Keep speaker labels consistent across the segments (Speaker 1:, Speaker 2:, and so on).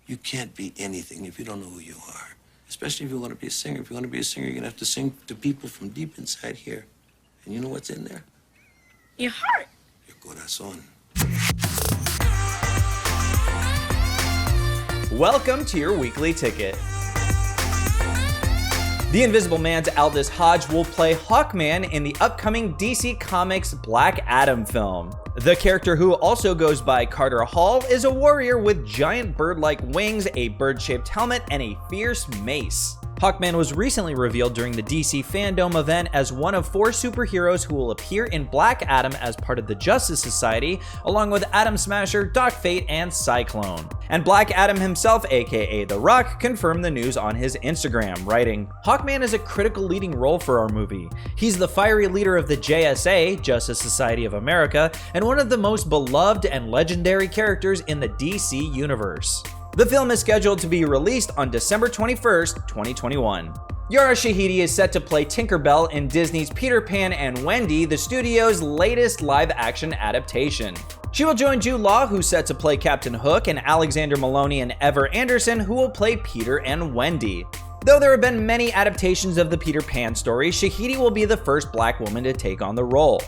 Speaker 1: You can't be anything if you don't know who you are. Especially if you want to be a singer. If you want to be a singer, you're going to have to sing to people from deep inside here. And you know what's in there?
Speaker 2: Your heart.
Speaker 1: Your corazón.
Speaker 3: Welcome to your weekly ticket. The Invisible Man's Aldous Hodge will play Hawkman in the upcoming DC Comics Black Adam film. The character, who also goes by Carter Hall, is a warrior with giant bird-like wings, a bird-shaped helmet, and a fierce mace. Hawkman was recently revealed during the DC Fandom event as one of 4 superheroes who will appear in Black Adam as part of the Justice Society, along with Atom Smasher, Doc Fate, and Cyclone. And Black Adam himself, aka The Rock, confirmed the news on his Instagram, writing, "Hawkman is a critical leading role for our movie. He's the fiery leader of the JSA, Justice Society of America, and one of the most beloved and legendary characters in the DC universe." The film is scheduled to be released on December 21st, 2021. Yara Shahidi is set to play Tinkerbell in Disney's Peter Pan and Wendy, the studio's latest live-action adaptation. She will join Jude Law, who's set to play Captain Hook, and Alexander Maloney and Ever Anderson, who will play Peter and Wendy. Though there have been many adaptations of the Peter Pan story, Shahidi will be the first Black woman to take on the role.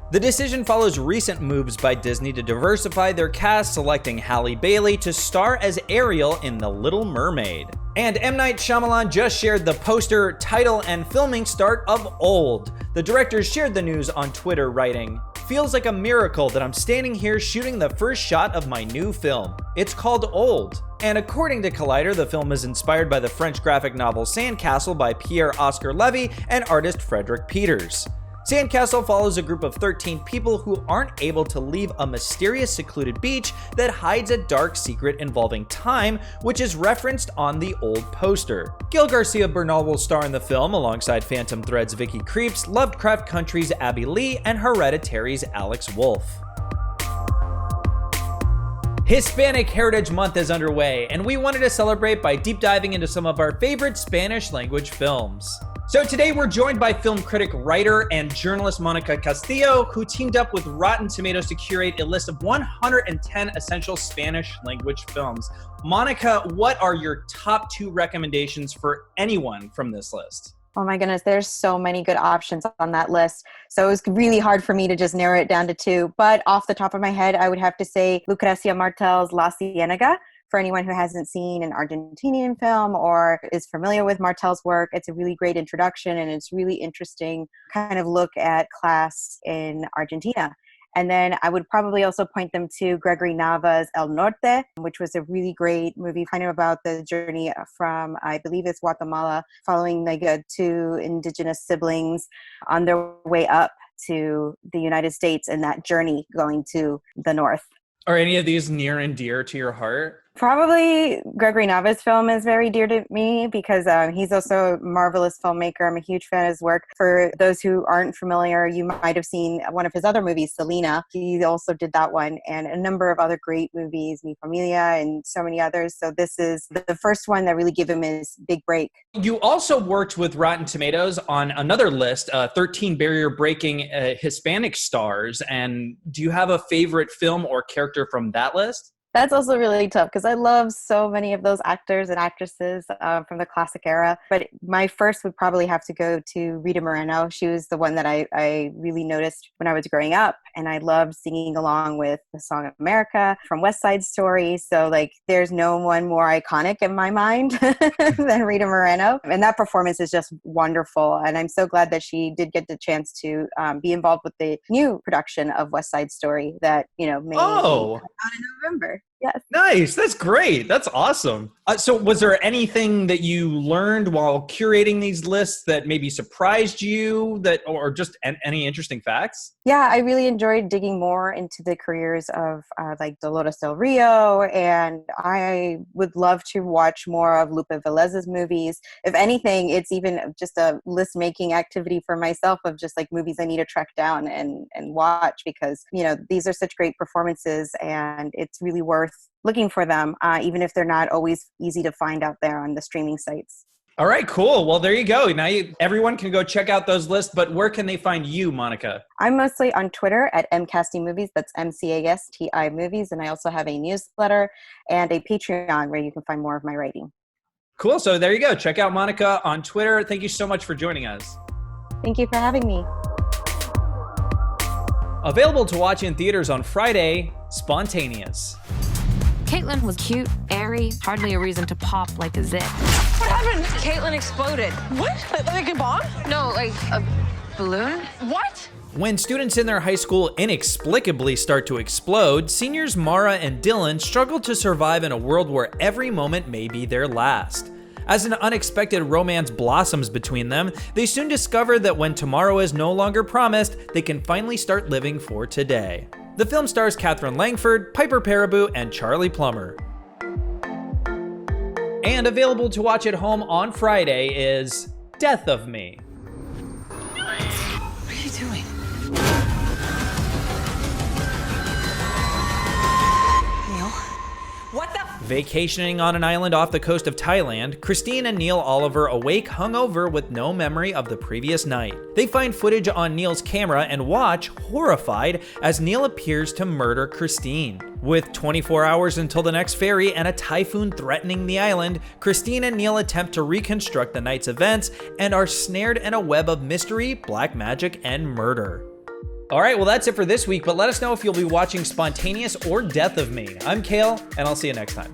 Speaker 3: The decision follows recent moves by Disney to diversify their cast, selecting Halle Bailey to star as Ariel in The Little Mermaid. And M. Night Shyamalan just shared the poster, title, and filming start of Old. The director shared the news on Twitter, writing, "Feels like a miracle that I'm standing here shooting the first shot of my new film. It's called Old." And according to Collider, the film is inspired by the French graphic novel Sandcastle by Pierre-Oscar Levy and artist Frederick Peters. Sandcastle follows a group of 13 people who aren't able to leave a mysterious secluded beach that hides a dark secret involving time, which is referenced on the Old poster. Gil Garcia Bernal will star in the film alongside Phantom Thread's Vicky Creeps, Lovecraft Country's Abby Lee, and Hereditary's Alex Wolff. Hispanic Heritage Month is underway, and we wanted to celebrate by deep diving into some of our favorite Spanish language films. So today we're joined by film critic, writer, and journalist Monica Castillo, who teamed up with Rotten Tomatoes to curate a list of 110 essential Spanish language films. Monica, what are your top 2 recommendations for anyone from this list?
Speaker 4: Oh my goodness, there's so many good options on that list. So it was really hard for me to just narrow it down to 2. But off the top of my head, I would have to say Lucrecia Martel's La Ciénaga. For anyone who hasn't seen an Argentinian film or is familiar with Martel's work, it's a really great introduction, and it's really interesting kind of look at class in Argentina. And then I would probably also point them to Gregory Nava's El Norte, which was a really great movie kind of about the journey from, I believe it's Guatemala, following like 2 indigenous siblings on their way up to the United States and that journey going to the north.
Speaker 3: Are any of these near and dear to your heart?
Speaker 4: Probably Gregory Nava's film is very dear to me because he's also a marvelous filmmaker. I'm a huge fan of his work. For those who aren't familiar, you might have seen one of his other movies, Selena. He also did that one, and a number of other great movies, Mi Familia and so many others. So this is the first one that really gave him his big break.
Speaker 3: You also worked with Rotten Tomatoes on another list, 13 barrier-breaking Hispanic stars. And do you have a favorite film or character from that list?
Speaker 4: That's also really tough because I love so many of those actors and actresses from the classic era. But my first would probably have to go to Rita Moreno. She was the one that I really noticed when I was growing up. And I loved singing along with the song America from West Side Story. So like there's no one more iconic in my mind than Rita Moreno. And that performance is just wonderful. And I'm so glad that she did get the chance to be involved with the new production of West Side Story that, may come out in November. Yes.
Speaker 3: Nice. That's great. That's awesome. So was there anything that you learned while curating these lists that maybe surprised you or just any interesting facts?
Speaker 4: Yeah, I really enjoyed digging more into the careers of like Dolores Del Rio, and I would love to watch more of Lupe Velez's movies. If anything, it's even just a list-making activity for myself of just like movies I need to track down and watch because, these are such great performances and it's really worth looking for them, even if they're not always easy to find out there on the streaming sites.
Speaker 3: All right, cool. Well, there you go. Now everyone can go check out those lists, but where can they find you, Monica?
Speaker 4: I'm mostly on Twitter at mcastymovies. That's MCASTI movies. And I also have a newsletter and a Patreon where you can find more of my writing.
Speaker 3: Cool. So there you go. Check out Monica on Twitter. Thank you so much for joining us.
Speaker 4: Thank you for having me.
Speaker 3: Available to watch in theaters on Friday, Spontaneous.
Speaker 2: Caitlin was cute, airy, hardly a reason to pop like a zit.
Speaker 5: What happened?
Speaker 2: Caitlin exploded.
Speaker 5: What? Like a bomb?
Speaker 2: No, like a balloon?
Speaker 5: What?
Speaker 3: When students in their high school inexplicably start to explode, seniors Mara and Dylan struggle to survive in a world where every moment may be their last. As an unexpected romance blossoms between them, they soon discover that when tomorrow is no longer promised, they can finally start living for today. The film stars Katherine Langford, Piper Perabo, and Charlie Plummer. And available to watch at home on Friday is Death of Me.
Speaker 5: What are you doing? Neil? What the?
Speaker 3: Vacationing on an island off the coast of Thailand, Christine and Neil Oliver awake hungover with no memory of the previous night. They find footage on Neil's camera and watch, horrified, as Neil appears to murder Christine. With 24 hours until the next ferry and a typhoon threatening the island, Christine and Neil attempt to reconstruct the night's events and are snared in a web of mystery, black magic, and murder. All right, well, that's it for this week, but let us know if you'll be watching Spontaneous or Death of Me. I'm Khail, and I'll see you next time.